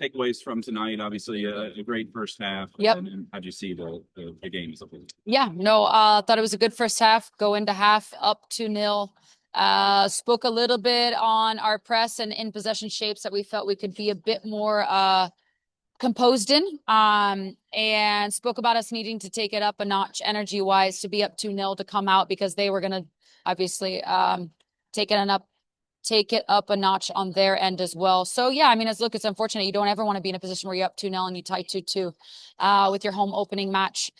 takeaways from tonight? Obviously, a great first half. Yep. And how'd you see the game? Yeah, no, thought it was a good first half. Go into half up 2-0. Spoke a little bit on our press and in possession shapes that we felt we could be a bit more composed in, and spoke about us needing to take it up a notch energy wise to be up 2-0 to come out, because they were going to obviously take it up a notch on their end as well. So yeah, I mean, it's unfortunate. You don't ever want to be in a position where you're up 2-0 and you tie 2-2 with your home opening match.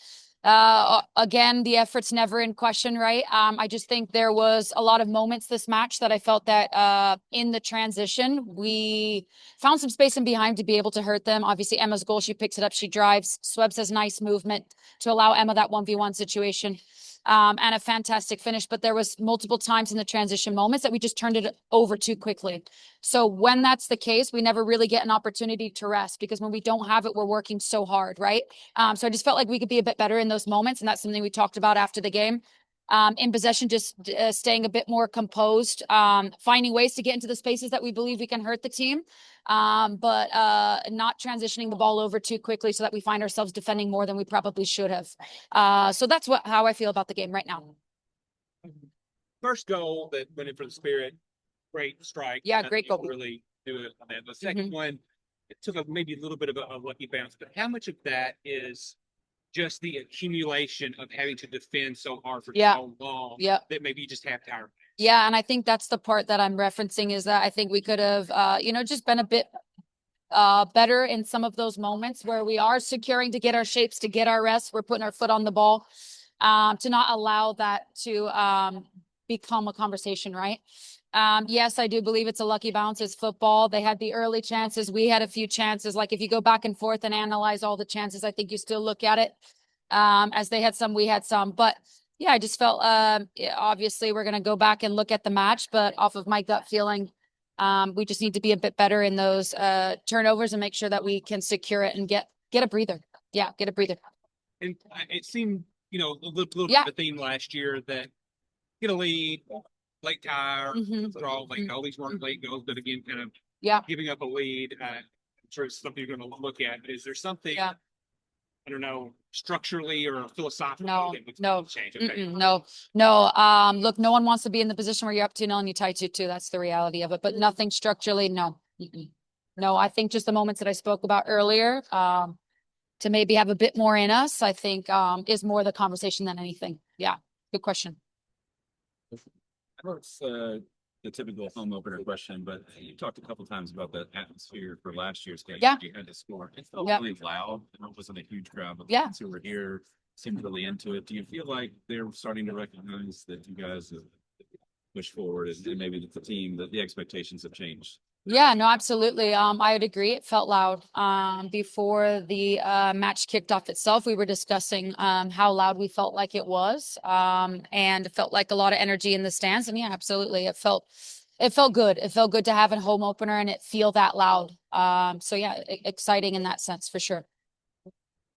Again, the effort's never in question, right? I just think there was a lot of moments this match that I felt that in the transition, we found some space in behind to be able to hurt them. Obviously, Emma's goal, she picks it up, she drives. Swebs has nice movement to allow Emma that 1v1 situation. And a fantastic finish, but there was multiple times in the transition moments that we just turned it over too quickly. So when that's the case, we never really get an opportunity to rest, because when we don't have it, we're working so hard, right? So I just felt like we could be a bit better in those moments, and that's something we talked about after the game. In possession, just staying a bit more composed, finding ways to get into the spaces that we believe we can hurt the team, but not transitioning the ball over too quickly so that we find ourselves defending more than we probably should have. So that's how I feel about the game right now. First goal that went in for the Spirit, great strike. Yeah, great goal. Really do it on that. The second one, it took maybe a little bit of a lucky bounce, but how much of that is just the accumulation of having to defend so hard for so long that maybe you just have tired? Yeah, and I think that's the part that I'm referencing, is that I think we could have, just been a bit better in some of those moments where we are securing to get our shapes, to get our rest. We're putting our foot on the ball, to not allow that to become a conversation, right? Yes, I do believe it's a lucky bounce. It's football. They had the early chances. We had a few chances. Like, if you go back and forth and analyze all the chances, I think you still look at it as they had some, we had some. But yeah, I just felt obviously we're going to go back and look at the match, but off of my gut feeling, we just need to be a bit better in those turnovers and make sure that we can secure it and get a breather. Yeah, get a breather. And it seemed, a little bit of a theme last year that get a lead, late tire, draw, all these late goals, but again, kind of giving up a lead. I'm sure it's something you're going to look at. But is there something, I don't know, structurally or philosophically that would change? Okay. No. Look, no one wants to be in the position where you're up 2-0 and you tie 2-2. That's the reality of it. But nothing structurally, no. No, I think just the moments that I spoke about earlier, to maybe have a bit more in us, I think is more the conversation than anything. Yeah, good question. I know it's the typical home opener question, but you talked a couple times about the atmosphere for last year's game. Yeah. You had to score. It felt really loud. It wasn't a huge crowd, but the fans who were here seemed really into it. Do you feel like they're starting to recognize that you guys have pushed forward and maybe the team, that the expectations have changed? Yeah, no, absolutely. I would agree. It felt loud. Before the match kicked off itself, we were discussing how loud we felt like it was, and it felt like a lot of energy in the stands. And yeah, absolutely, it felt good. It felt good to have a home opener and it feel that loud. So yeah, exciting in that sense for sure.